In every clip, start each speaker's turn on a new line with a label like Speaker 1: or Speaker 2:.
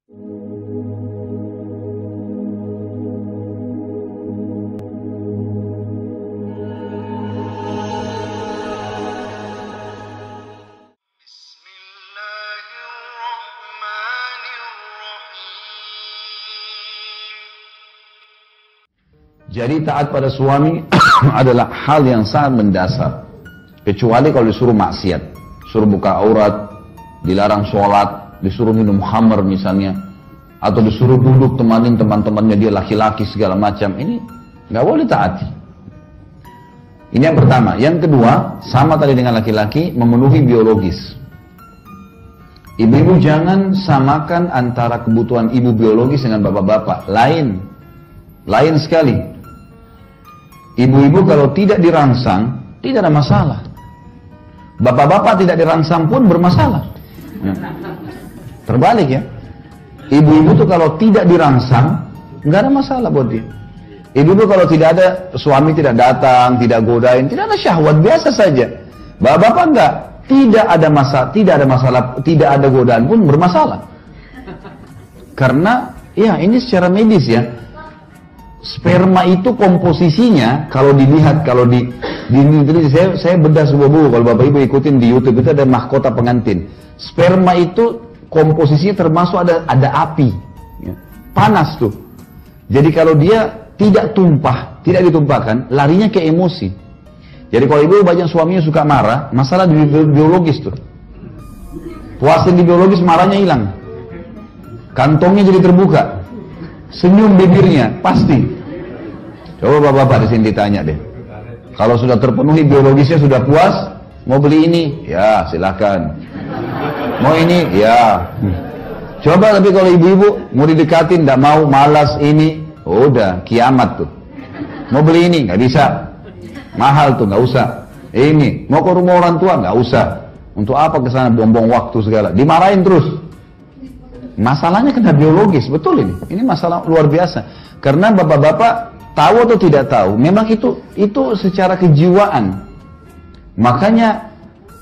Speaker 1: Jadi taat pada suami adalah hal yang sangat mendasar. Kecuali kalau disuruh maksiat, suruh buka aurat, dilarang sholat, disuruh minum khamr misalnya, atau disuruh duduk temanin teman-temannya dia laki-laki segala macam, ini nggak boleh taati. Ini yang pertama. Yang kedua, sama tadi dengan laki-laki, memenuhi biologis. Ibu-ibu jangan samakan antara kebutuhan ibu biologis dengan bapak-bapak. Lain sekali. Ibu-ibu kalau tidak dirangsang, tidak ada masalah. Bapak-bapak tidak dirangsang pun bermasalah. Ya. Terbalik ya. Ibu-ibu tuh kalau tidak dirangsang, nggak ada masalah buat dia. Ibu-ibu kalau tidak ada, suami tidak datang, tidak godain, tidak ada syahwat, biasa saja. Bapak-bapak enggak. Tidak ada masalah, tidak ada godaan pun bermasalah. Karena, ya ini secara medis ya. Sperma itu komposisinya kalau dilihat, kalau saya bedah sebuah buku, kalau bapak ibu ikutin di YouTube itu ada mahkota pengantin. Sperma itu komposisinya termasuk ada api, ya. Panas tuh. Jadi kalau dia tidak ditumpahkan, larinya ke emosi. Jadi kalau ibu banyak suaminya suka marah, masalah di biologis tuh. Puasin di biologis, marahnya hilang. Kantongnya jadi terbuka. Senyum bibirnya, pasti. Coba bapak-bapak di sini ditanya deh. Kalau sudah terpenuhi biologisnya, sudah puas, mau beli ini? Ya, silakan. Mau ini? Ya. Coba tapi kalau ibu-ibu mau didekatin, tidak mau, malas ini, udah kiamat tuh. Mau beli ini? Nggak bisa. Mahal tuh, nggak usah. Ini, mau ke rumah orang tua? Nggak usah. Untuk apa ke sana buang-buang waktu segala? Dimarahin terus. Masalahnya kena biologis, betul ini. Ini masalah luar biasa. Karena bapak-bapak tahu atau tidak tahu, memang itu secara kejiwaan. Makanya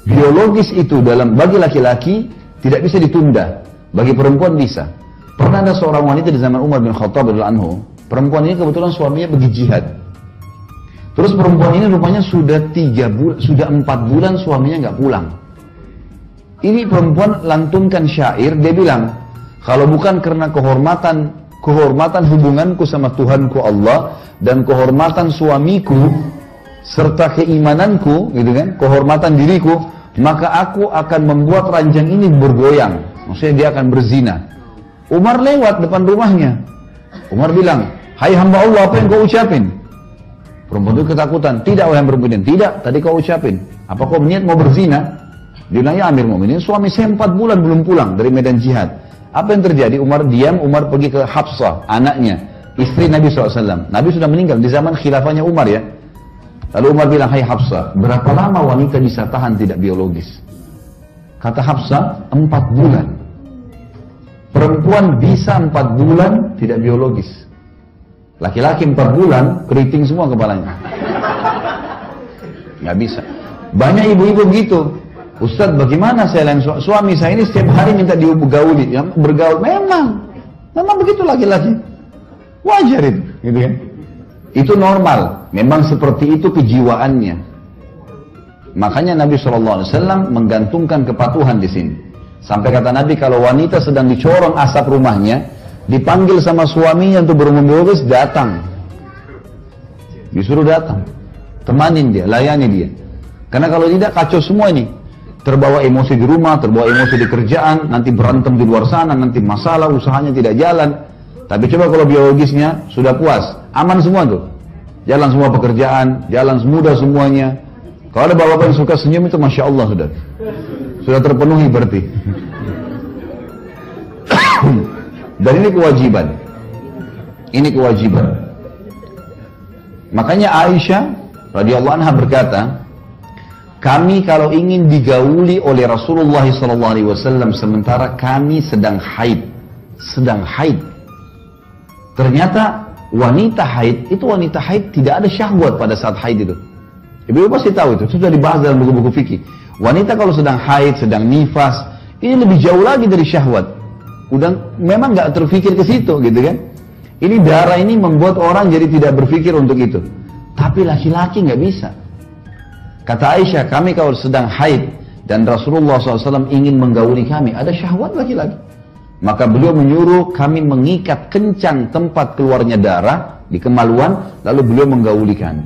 Speaker 1: biologis itu bagi laki-laki tidak bisa ditunda, bagi perempuan bisa. Pernah ada seorang wanita di zaman Umar bin Khattab radhiyallahu anhu. Perempuan ini kebetulan suaminya pergi jihad. Terus perempuan ini rupanya sudah 4 bulan suaminya nggak pulang. Ini perempuan lantunkan syair, dia bilang, kalau bukan karena kehormatan hubunganku sama Tuhanku Allah dan kehormatan suamiku serta keimananku, gitu kan, kehormatan diriku, maka aku akan membuat ranjang ini bergoyang. Maksudnya dia akan berzina. Umar lewat depan rumahnya. Umar bilang, hai hamba Allah, apa yang kau ucapin? Perempuan itu ketakutan. Tidak, wahai hamba Allah. Tidak, tadi kau ucapin. Apa kau niat mau berzina? Dia bilang, ya Amir Mu'minin, suami saya 4 bulan belum pulang dari medan jihad. Apa yang terjadi? Umar diam, Umar pergi ke Hafsah, anaknya, istri Nabi SAW. Nabi sudah meninggal di zaman khilafahnya Umar ya. Lalu Umar bilang, hai Hafsah, berapa lama wanita bisa tahan tidak biologis? Kata Hafsah, 4 bulan. Perempuan bisa 4 bulan tidak biologis. Laki-laki 4 bulan, keriting semua kepalanya. Nggak bisa. Banyak ibu-ibu begitu. Ustaz, bagaimana saya lain suami saya ini setiap hari minta digauli, ya, bergaul. Memang begitu laki-laki. Wajar itu, gitu kan? Itu normal. Memang seperti itu kejiwaannya. Makanya Nabi SAW menggantungkan kepatuhan di sini. Sampai kata Nabi, kalau wanita sedang dicorong asap rumahnya, dipanggil sama suaminya untuk berhubungan biologis, datang. Disuruh datang. Temanin dia, layani dia. Karena kalau tidak, kacau semua ini. Terbawa emosi di rumah, terbawa emosi di kerjaan, nanti berantem di luar sana, nanti masalah, usahanya tidak jalan. Tapi coba kalau biologisnya sudah puas, aman semua tuh. Jalan semua pekerjaan, jalan mudah semuanya. Kalau ada bapak-bapak yang suka senyum itu Masya Allah sudah terpenuhi berarti. Dan ini kewajiban. Ini kewajiban. Makanya Aisyah radhiyallahu anha berkata, kami kalau ingin digauli oleh Rasulullah SAW sementara kami sedang haid. Ternyata wanita haid tidak ada syahwat pada saat haid itu. Ibu pasti tahu itu sudah dibahas dalam buku-buku fikih. Wanita kalau sedang haid, sedang nifas, ini lebih jauh lagi dari syahwat. Udah memang nggak terpikir ke situ gitu kan. Ini darah ini membuat orang jadi tidak berpikir untuk itu. Tapi laki-laki nggak bisa. Kata Aisyah, kami kalau sedang haid dan Rasulullah SAW ingin menggauli kami, ada syahwat laki-laki. Maka beliau menyuruh kami mengikat kencang tempat keluarnya darah di kemaluan, lalu beliau menggauli kami.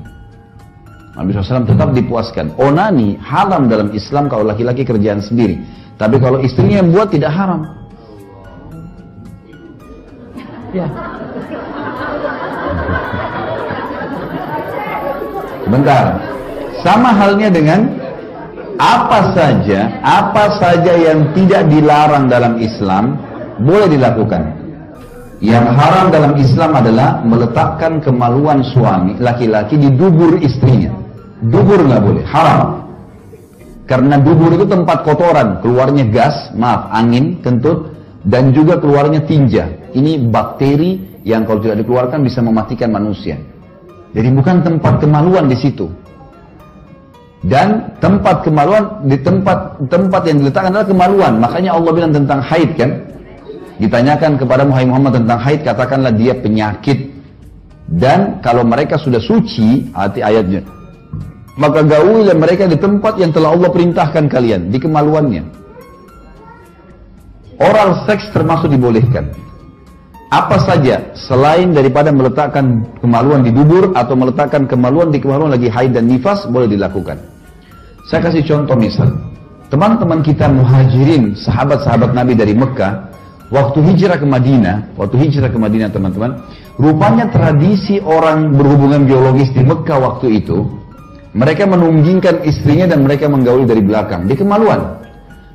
Speaker 1: Nabi SAW tetap dipuaskan. Onani haram dalam Islam kalau laki-laki kerjaan sendiri. Tapi kalau istrinya yang buat tidak haram. Ya. Bentar. Sama halnya dengan apa saja yang tidak dilarang dalam Islam boleh dilakukan. Yang haram dalam Islam adalah meletakkan kemaluan suami laki-laki di dubur istrinya. Dubur nggak boleh, haram. Karena dubur itu tempat kotoran, keluarnya gas, angin, kentut, dan juga keluarnya tinja. Ini bakteri yang kalau tidak dikeluarkan bisa mematikan manusia. Jadi bukan tempat kemaluan di situ. Dan tempat kemaluan di tempat yang diletakkan adalah kemaluan. Makanya Allah bilang tentang haid kan. Ditanyakan kepada Muhammad tentang haid, katakanlah dia penyakit. Dan kalau mereka sudah suci, arti ayatnya, maka gaulilah mereka di tempat yang telah Allah perintahkan kalian, di kemaluannya. Oral seks termasuk dibolehkan. Apa saja selain daripada meletakkan kemaluan di dubur atau meletakkan kemaluan di kemaluan lagi haid dan nifas boleh dilakukan. Saya kasih contoh misal, teman-teman kita muhajirin, sahabat-sahabat Nabi dari Mekah, waktu hijrah ke Madinah teman-teman, rupanya tradisi orang berhubungan biologis di Mekah waktu itu, mereka menunggingkan istrinya dan mereka menggauli dari belakang, di kemaluan.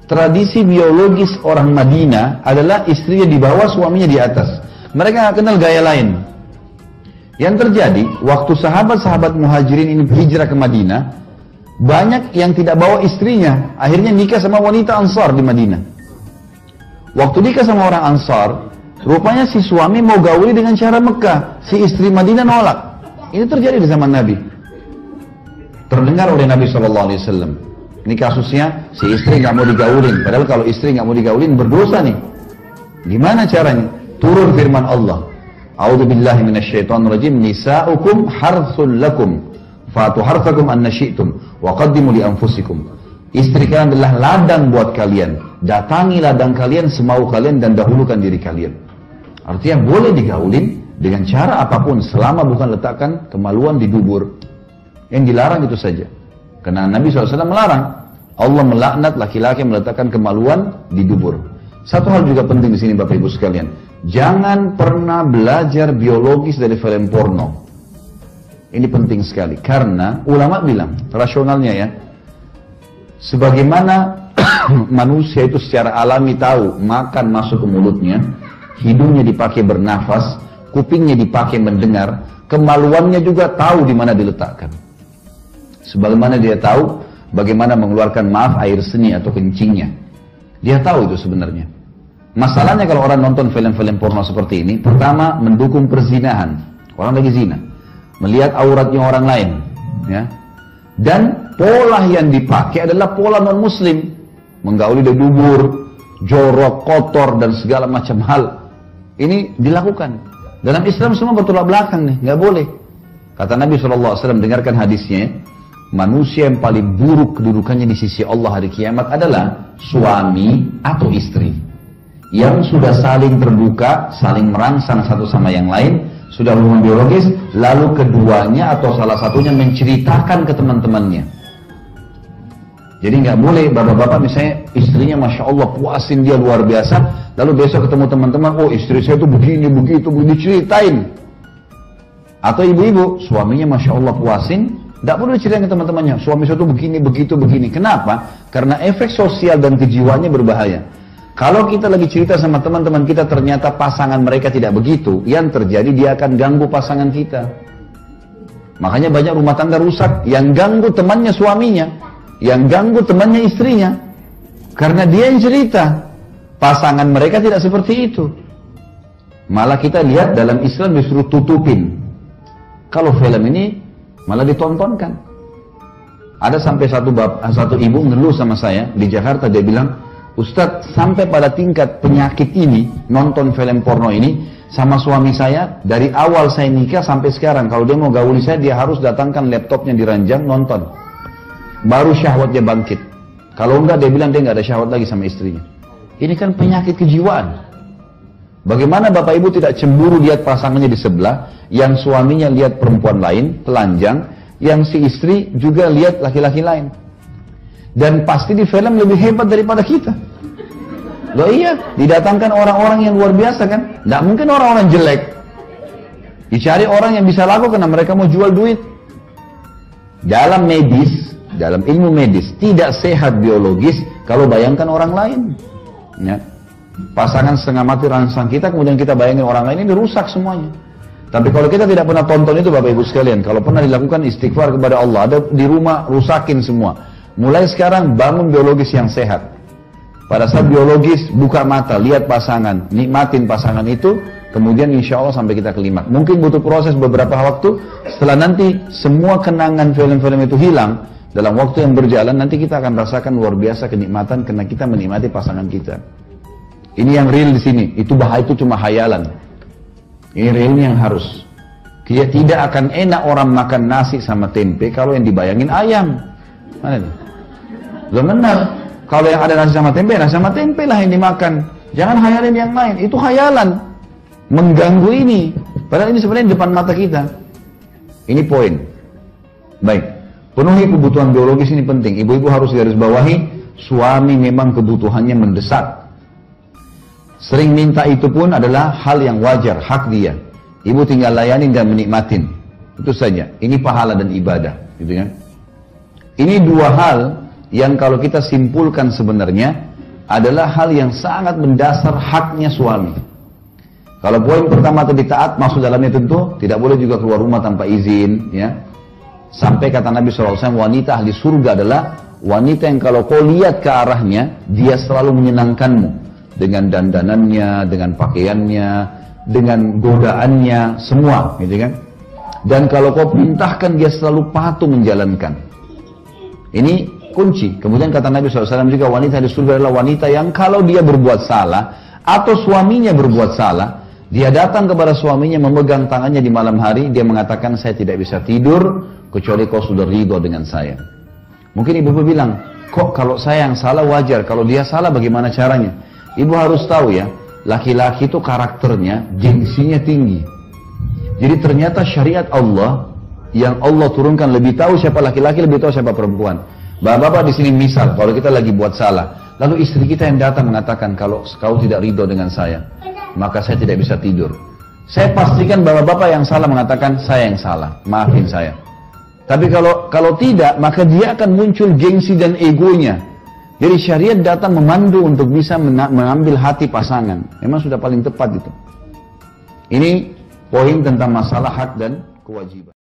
Speaker 1: Tradisi biologis orang Madinah adalah istrinya di bawah, suaminya di atas. Mereka nggak kenal gaya lain. Yang terjadi, waktu sahabat-sahabat muhajirin ini hijrah ke Madinah, banyak yang tidak bawa istrinya, akhirnya nikah sama wanita Ansar di Madinah. Waktu nikah sama orang Ansar, rupanya si suami mau gauli dengan cara Mekah, si istri Madinah nolak. Ini terjadi di zaman Nabi. Terdengar oleh Nabi SAW. Ini kasusnya, si istri nggak mau digaulin. Padahal kalau istri nggak mau digaulin berdosa nih. Gimana caranya? Turun firman Allah. A'udzubillahi minasyaitonirrajim. Nisa'ukum harthul lakum. Fatu harthakum anna syi'tum. Wa qaddimu li anfusikum. Istri kalian adalah ladang buat kalian. Datangi ladang kalian semau kalian dan dahulukan diri kalian. Artinya boleh digaulin dengan cara apapun selama bukan letakkan kemaluan di dubur. Yang dilarang itu saja. Karena Nabi SAW melarang. Allah melaknat laki-laki yang meletakkan kemaluan di dubur. Satu hal juga penting di sini Bapak Ibu sekalian. Jangan pernah belajar biologis dari film porno. Ini penting sekali. Karena ulama bilang, rasionalnya ya, sebagaimana manusia itu secara alami tahu makan masuk ke mulutnya, hidungnya dipakai bernafas, kupingnya dipakai mendengar, kemaluannya juga tahu di mana diletakkan. Sebagaimana dia tahu bagaimana mengeluarkan air seni atau kencingnya. Dia tahu itu sebenarnya. Masalahnya kalau orang nonton film-film porno seperti ini, pertama mendukung perzinahan. Orang lagi zina. Melihat auratnya orang lain. Ya. Dan pola yang dipakai adalah pola non-muslim. Menggauli dari dubur, jorok, kotor, dan segala macam hal. Ini dilakukan. Dalam Islam semua bertolak belakang nih, nggak boleh. Kata Nabi SAW, dengarkan hadisnya. Manusia yang paling buruk kedudukannya di sisi Allah hari kiamat adalah suami atau istri yang sudah saling terbuka, saling merangsang satu sama yang lain, sudah hubungan biologis, lalu keduanya atau salah satunya menceritakan ke teman-temannya. Jadi nggak boleh bapak-bapak misalnya istrinya Masya Allah puasin dia luar biasa, lalu besok ketemu teman-teman, oh istri saya tuh begini, begitu, diceritain. Atau ibu-ibu, suaminya Masya Allah puasin, tidak perlu diceritain ke teman-temannya, suami saya itu begini, begitu, begini. Kenapa? Karena efek sosial dan kejiwaannya berbahaya. Kalau kita lagi cerita sama teman-teman kita, ternyata pasangan mereka tidak begitu, yang terjadi dia akan ganggu pasangan kita. Makanya banyak rumah tangga rusak, yang ganggu temannya suaminya, yang ganggu temannya istrinya. Karena dia yang cerita, pasangan mereka tidak seperti itu. Malah kita lihat dalam Islam disuruh tutupin. Kalau film ini malah ditontonkan. Ada sampai satu ibu ngeluh sama saya di Jakarta, dia bilang, Ustadz, sampai pada tingkat penyakit ini, nonton film porno ini, sama suami saya, dari awal saya nikah sampai sekarang, kalau dia mau gauli saya, dia harus datangkan laptopnya di ranjang, nonton. Baru syahwatnya bangkit. Kalau enggak, dia bilang dia enggak ada syahwat lagi sama istrinya. Ini kan penyakit kejiwaan. Bagaimana Bapak Ibu tidak cemburu lihat pasangannya di sebelah, yang suaminya lihat perempuan lain, telanjang, yang si istri juga lihat laki-laki lain. Dan pasti di film lebih hebat daripada kita. Loh iya, didatangkan orang-orang yang luar biasa kan? Nggak mungkin orang-orang jelek. Dicari orang yang bisa laku karena mereka mau jual duit. Dalam medis, dalam ilmu medis, tidak sehat biologis kalau bayangkan orang lain. Ya. Pasangan setengah mati rangsang kita, kemudian kita bayangin orang lain, ini rusak semuanya. Tapi kalau kita tidak pernah tonton itu Bapak Ibu sekalian, kalau pernah dilakukan istighfar kepada Allah, ada di rumah rusakin semua. Mulai sekarang bangun biologis yang sehat. Pada saat biologis, buka mata, lihat pasangan, nikmatin pasangan itu, kemudian insya Allah sampai kita kelimat. Mungkin butuh proses beberapa waktu, setelah nanti semua kenangan film-film itu hilang, dalam waktu yang berjalan, nanti kita akan rasakan luar biasa kenikmatan karena kita menikmati pasangan kita. Ini yang real di sini, itu bahaya, itu cuma hayalan. Ini realnya yang harus. Tidak akan enak orang makan nasi sama tempe kalau yang dibayangin ayam. Mana nih? Belum benar. Kalau yang ada nasi sama tempe lah yang dimakan. Jangan hayalin yang lain. Itu hayalan. Mengganggu ini. Padahal ini sebenarnya di depan mata kita. Ini poin. Baik. Penuhi kebutuhan biologis ini penting. Ibu-ibu harus garis bawahi. Suami memang kebutuhannya mendesak. Sering minta itu pun adalah hal yang wajar. Hak dia. Ibu tinggal layanin dan menikmatin. Itu saja. Ini pahala dan ibadah. Gitu ya. Ini dua hal yang kalau kita simpulkan sebenarnya adalah hal yang sangat mendasar haknya suami. Kalau poin pertama tadi taat, maksud dalamnya tentu tidak boleh juga keluar rumah tanpa izin. Ya. Sampai kata Nabi SAW, wanita ahli surga adalah wanita yang kalau kau lihat ke arahnya, dia selalu menyenangkanmu. Dengan dandanannya, dengan pakaiannya, dengan godaannya, semua. Gitu kan? Dan kalau kau perintahkan, dia selalu patuh menjalankan. Ini kunci. Kemudian kata Nabi SAW juga, wanita di surga adalah wanita yang kalau dia berbuat salah, atau suaminya berbuat salah, dia datang kepada suaminya memegang tangannya di malam hari, dia mengatakan, saya tidak bisa tidur, kecuali kau sudah ridho dengan saya. Mungkin ibu bilang, kok kalau saya yang salah wajar, kalau dia salah bagaimana caranya? Ibu harus tahu ya, laki-laki itu karakternya, gengsinya tinggi. Jadi ternyata syariat Allah, yang Allah turunkan lebih tahu siapa laki-laki, lebih tahu siapa perempuan. Bapak-bapak di sini misal, kalau kita lagi buat salah, lalu istri kita yang datang mengatakan, kalau kau tidak ridho dengan saya, maka saya tidak bisa tidur. Saya pastikan bapak-bapak yang salah mengatakan, saya yang salah, maafin saya. Tapi kalau tidak, maka dia akan muncul gengsi dan egonya. Jadi syariat datang memandu untuk bisa mengambil hati pasangan. Memang sudah paling tepat itu. Ini poin tentang masalah hak dan kewajiban.